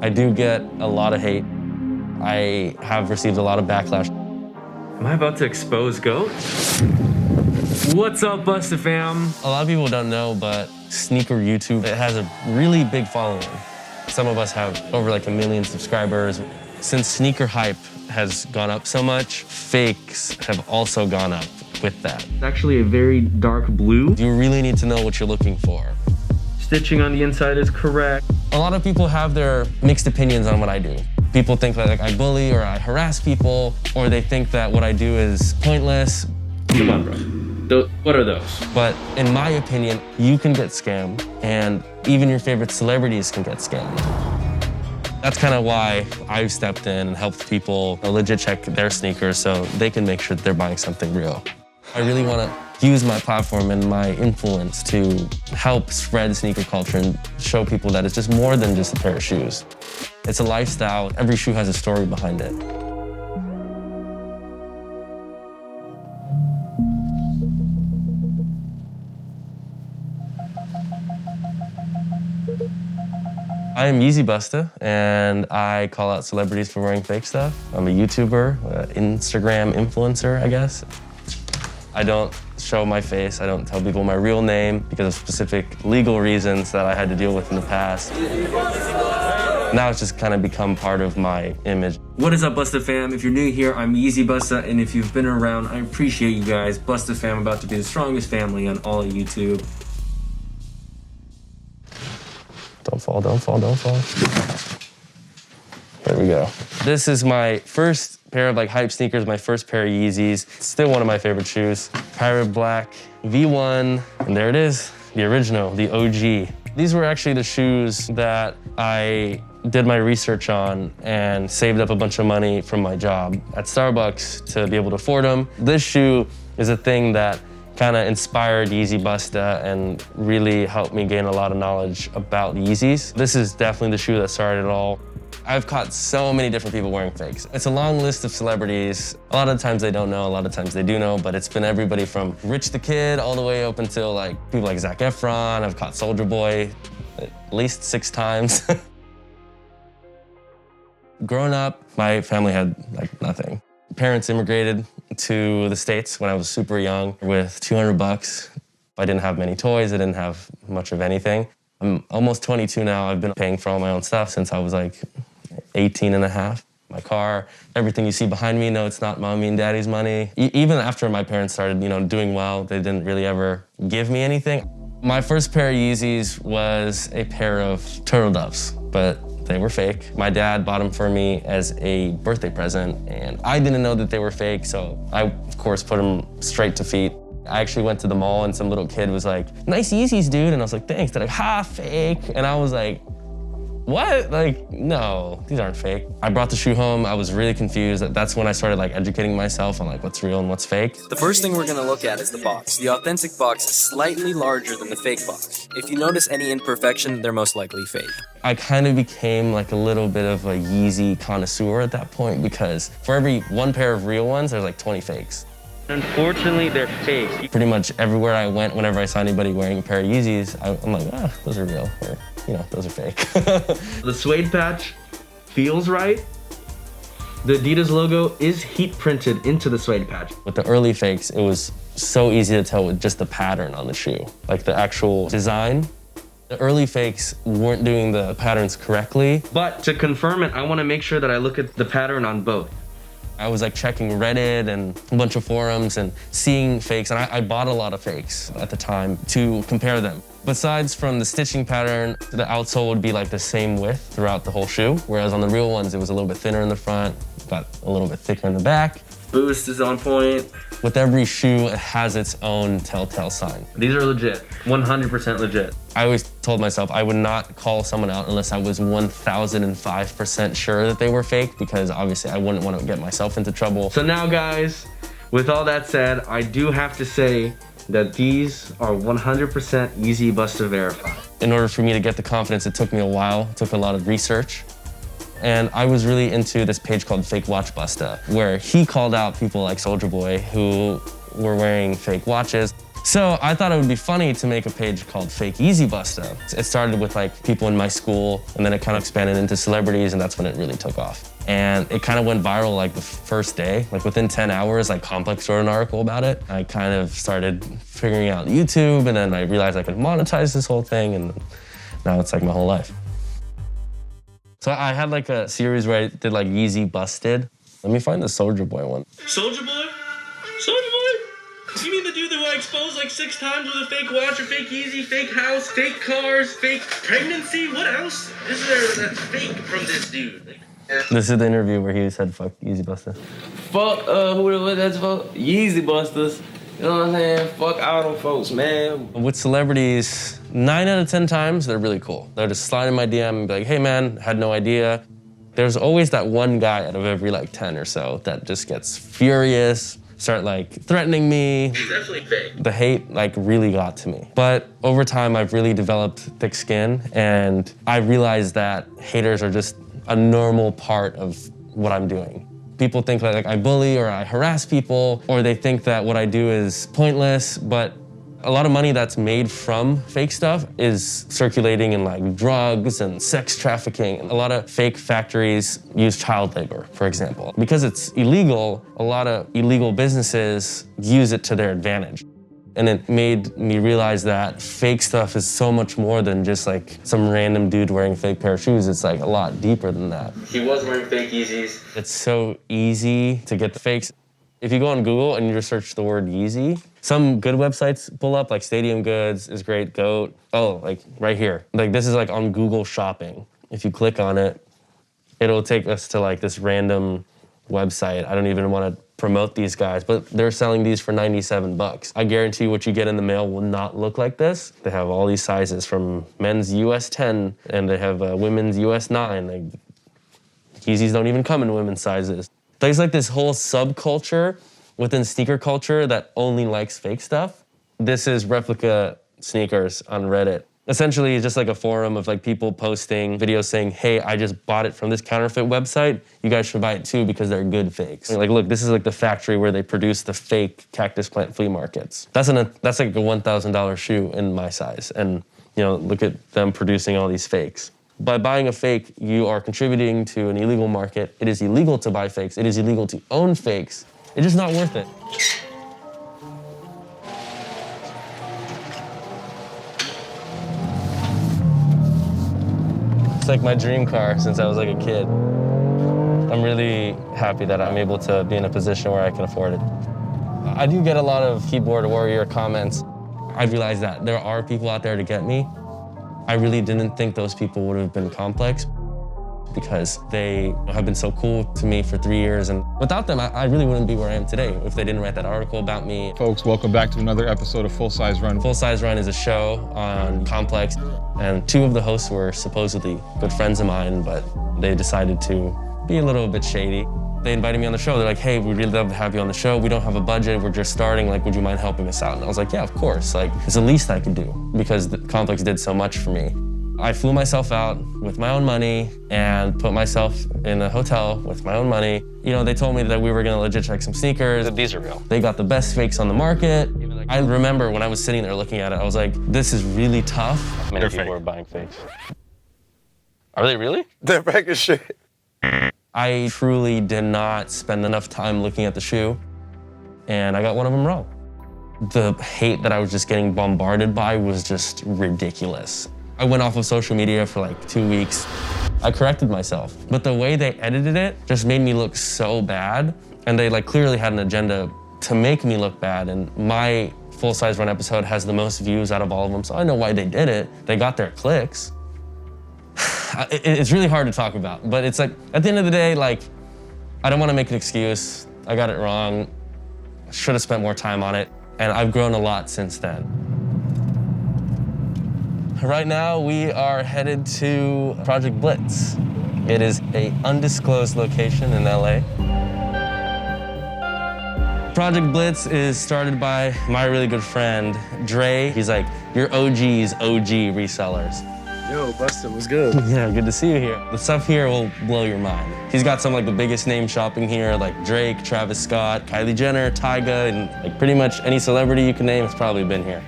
I do get a lot of hate. I have received a lot of backlash. Am I about to expose GOAT? What's up, Busta fam? A lot of people don't know, but sneaker YouTube, it has a really big following. Some of us have over like 1 million subscribers. Since sneaker hype has gone up so much, fakes have also gone up with that. It's actually a very dark blue. You really need to know what you're looking for. Stitching on the inside is correct. A lot of people have their mixed opinions on what I do. People think that like I bully or I harass people, or they think that what I do is pointless. Come on, bro. What are those? But in my opinion, you can get scammed, and even your favorite celebrities can get scammed. That's kind of why I've stepped in and helped people legit check their sneakers so they can make sure that they're buying something real. I really want to use my platform and my influence to help spread sneaker culture and show people that it's just more than just a pair of shoes. It's a lifestyle. Every shoe has a story behind it. I am Yeezy Busta, and I call out celebrities for wearing fake stuff. I'm a YouTuber, Instagram influencer, I guess. I don't show my face. I don't tell people my real name because of specific legal reasons that I had to deal with in the past. Now it's just kind of become part of my image. What is up, Busta fam? If you're new here, I'm Yeezy Busta, and if you've been around, I appreciate you guys. Busta fam about to be the strongest family on all of YouTube. Don't fall, don't fall, don't fall. There we go. This is my first pair of like hype sneakers, my first pair of Yeezys. Still one of my favorite shoes. Pirate Black V1, and there it is, the original, the OG. These were actually the shoes that I did my research on and saved up a bunch of money from my job at Starbucks to be able to afford them. This shoe is a thing that kind of inspired Yeezy Busta and really helped me gain a lot of knowledge about Yeezys. This is definitely the shoe that started it all. I've caught so many different people wearing fakes. It's a long list of celebrities. A lot of times they don't know, a lot of times they do know, but it's been everybody from Rich the Kid all the way up until like people like Zac Efron. I've caught Soulja Boy at least 6 times. Growing up, my family had like nothing. Parents immigrated to the States when I was super young with $200. I didn't have many toys, I didn't have much of anything. I'm almost 22 now. I've been paying for all my own stuff since I was like 18 and a half. My car, everything you see behind me, no, it's not mommy and daddy's money. Even after my parents started, doing well, they didn't really ever give me anything. My first pair of Yeezys was a pair of turtle doves, but they were fake. My dad bought them for me as a birthday present, and I didn't know that they were fake, so I, of course, put them straight to feet. I actually went to the mall and some little kid was like, "Nice Yeezys, dude." And I was like, "Thanks." They're like, "Ha, fake." And I was like, "What?" Like, no, these aren't fake. I brought the shoe home. I was really confused. That's when I started like educating myself on like what's real and what's fake. The first thing we're gonna look at is the box. The authentic box is slightly larger than the fake box. If you notice any imperfection, they're most likely fake. I kind of became like a little bit of a Yeezy connoisseur at that point because for every one pair of real ones, there's like 20 fakes. Unfortunately, they're fake. Pretty much everywhere I went, whenever I saw anybody wearing a pair of Yeezys, I'm like, those are real, or, those are fake. The suede patch feels right. The Adidas logo is heat printed into the suede patch. With the early fakes, it was so easy to tell with just the pattern on the shoe, like the actual design. The early fakes weren't doing the patterns correctly. But to confirm it, I want to make sure that I look at the pattern on both. I was like checking Reddit and a bunch of forums and seeing fakes, and I bought a lot of fakes at the time to compare them. Besides from the stitching pattern, the outsole would be like the same width throughout the whole shoe, whereas on the real ones, it was a little bit thinner in the front, got a little bit thicker in the back. Boost is on point. With every shoe, it has its own telltale sign. These are legit, 100% legit. I always told myself I would not call someone out unless I was 1005% sure that they were fake, because obviously I wouldn't want to get myself into trouble. So now guys, with all that said, I do have to say that these are 100% Yeezy Busta verified. In order for me to get the confidence, it took me a while. It took a lot of research. And I was really into this page called Fake Watch Busta, where he called out people like Soulja Boy who were wearing fake watches. So I thought it would be funny to make a page called Fake Yeezy Busta. It started with like people in my school, and then it kind of expanded into celebrities, and that's when it really took off. And it kind of went viral like the first day. Like within 10 hours, like Complex wrote an article about it. I kind of started figuring out YouTube, and then I realized I could monetize this whole thing, and now it's like my whole life. So I had like a series where I did like Yeezy Busted. Let me find the Soulja Boy one. Soulja Boy? Soulja Boy? You mean the dude that got exposed like 6 times with a fake watch, or fake Yeezy, fake house, fake cars, fake pregnancy? What else is there that's fake from this dude? This is the interview where he said, fuck Yeezy Busta. Fuck, who that's for? Yeezy Busters. You know what I'm saying? Fuck all them folks, man. With celebrities, 9 out of 10 times, they're really cool. They'll just slide in my DM and be like, hey man, had no idea. There's always that one guy out of every like 10 or so that just gets furious, start like threatening me. He's definitely fake. The hate like really got to me. But over time, I've really developed thick skin, and I realized that haters are just a normal part of what I'm doing. People think that like I bully or I harass people, or they think that what I do is pointless, but a lot of money that's made from fake stuff is circulating in like drugs and sex trafficking. A lot of fake factories use child labor, for example. Because it's illegal, a lot of illegal businesses use it to their advantage. And it made me realize that fake stuff is so much more than just like some random dude wearing a fake pair of shoes. It's like a lot deeper than that. He was wearing fake Yeezys. It's so easy to get the fakes. If you go on Google and you just search the word Yeezy, some good websites pull up, like Stadium Goods is great, GOAT. Oh, like right here. Like this is like on Google Shopping. If you click on it, it'll take us to like this random website. I don't even want to promote these guys, but they're selling these for $97. I guarantee what you get in the mail will not look like this. They have all these sizes from men's US 10, and they have women's US 9. Like, Yeezys don't even come in women's sizes. There's like this whole subculture within sneaker culture that only likes fake stuff. This is Replica Sneakers on Reddit. Essentially, it's just like a forum of like people posting videos saying, hey, I just bought it from this counterfeit website. You guys should buy it too because they're good fakes. Like, look, this is like the factory where they produce the fake cactus plant flea markets. That's like a $1,000 shoe in my size. And, you know, look at them producing all these fakes. By buying a fake, you are contributing to an illegal market. It is illegal to buy fakes. It is illegal to own fakes. It's just not worth it. It's like my dream car since I was like a kid. I'm really happy that I'm able to be in a position where I can afford it. I do get a lot of keyboard warrior comments. I realize that there are people out there to get me. I really didn't think those people would have been Complex because they have been so cool to me for 3 years. And without them, I really wouldn't be where I am today if they didn't write that article about me. Folks, welcome back to another episode of Full Size Run. Full Size Run is a show on Complex, and 2 of the hosts were supposedly good friends of mine, but they decided to be a little bit shady. They invited me on the show. They're like, hey, we'd really love to have you on the show. We don't have a budget. We're just starting. Like, would you mind helping us out? And I was like, yeah, of course. Like, it's the least I could do because the Complex did so much for me. I flew myself out with my own money and put myself in a hotel with my own money. You know, they told me that we were gonna legit check some sneakers. These are real. They got the best fakes on the market. I remember when I was sitting there looking at it, I was like, this is really tough. Many people are buying fakes. Are they really? They're fake as shit. I truly did not spend enough time looking at the shoe, and I got one of them wrong. The hate that I was just getting bombarded by was just ridiculous. I went off of social media for like 2 weeks. I corrected myself, but the way they edited it just made me look so bad, and they like clearly had an agenda to make me look bad, and my Full Size Run episode has the most views out of all of them, so I know why they did it. They got their clicks. It's really hard to talk about, but it's like, at the end of the day, like, I don't want to make an excuse. I got it wrong. Should have spent more time on it, and I've grown a lot since then. Right now, we are headed to Project Blitz. It is an undisclosed location in LA. Project Blitz is started by my really good friend, Dre. He's like, your OG's OG resellers. Yo, Busta, what's good? Yeah, good to see you here. The stuff here will blow your mind. He's got some like the biggest name shopping here, like Drake, Travis Scott, Kylie Jenner, Tyga, and like pretty much any celebrity you can name has probably been here.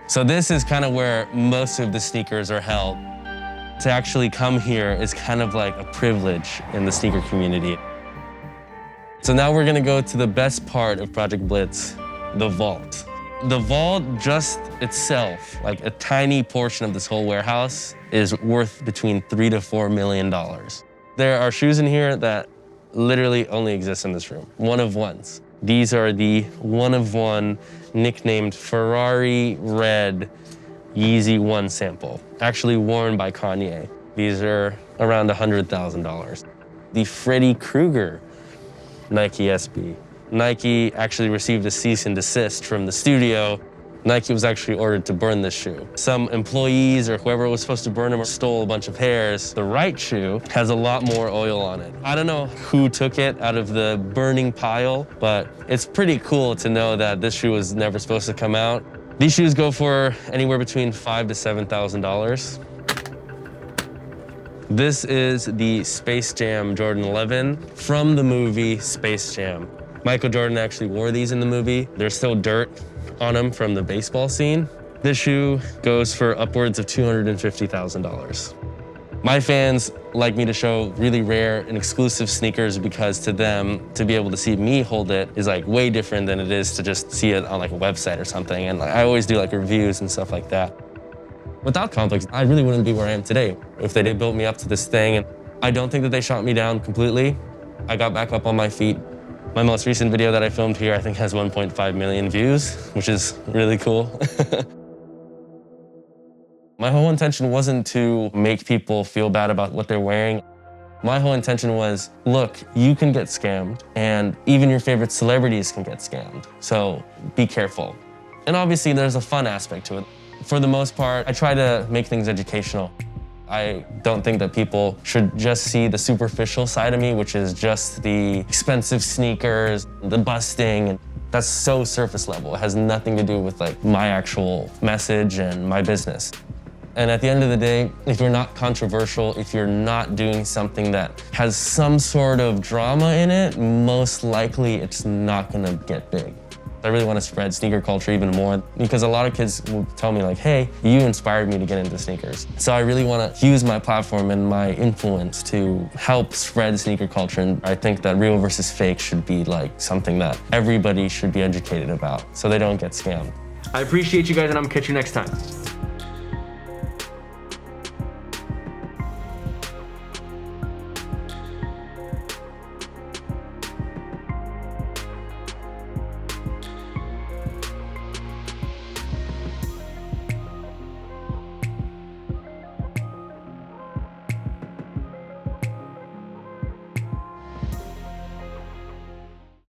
So this is kind of where most of the sneakers are held. To actually come here is kind of like a privilege in the sneaker community. So now we're gonna go to the best part of Project Blitz, the vault. The vault just itself, like a tiny portion of this whole warehouse, is worth between $3 to $4 million. There are shoes in here that literally only exist in this room, one of ones. These are the one of one nicknamed Ferrari Red Yeezy 1 sample, actually worn by Kanye. These are around $100,000. The Freddy Krueger Nike SB. Nike actually received a cease and desist from the studio. Nike was actually ordered to burn this shoe. Some employees or whoever was supposed to burn them stole a bunch of hairs. The right shoe has a lot more oil on it. I don't know who took it out of the burning pile, but it's pretty cool to know that this shoe was never supposed to come out. These shoes go for anywhere between $5,000 to $7,000. This is the Space Jam Jordan 11 from the movie Space Jam. Michael Jordan actually wore these in the movie. There's still dirt on them from the baseball scene. This shoe goes for upwards of $250,000. My fans like me to show really rare and exclusive sneakers because to them, to be able to see me hold it is like way different than it is to just see it on like a website or something. And I always do like reviews and stuff like that. Without Complex, I really wouldn't be where I am today if they did build me up to this thing. And I don't think that they shot me down completely. I got back up on my feet. My most recent video that I filmed here, I think has 1.5 million views, which is really cool. My whole intention wasn't to make people feel bad about what they're wearing. My whole intention was, look, you can get scammed, and even your favorite celebrities can get scammed. So be careful. And obviously there's a fun aspect to it. For the most part, I try to make things educational. I don't think that people should just see the superficial side of me, which is just the expensive sneakers, the busting. That's so surface level. It has nothing to do with like my actual message and my business. And at the end of the day, if you're not controversial, if you're not doing something that has some sort of drama in it, most likely it's not gonna get big. I really want to spread sneaker culture even more because a lot of kids will tell me like, hey, you inspired me to get into sneakers. So I really want to use my platform and my influence to help spread sneaker culture. And I think that real versus fake should be like something that everybody should be educated about so they don't get scammed. I appreciate you guys and I'm gonna catch you next time.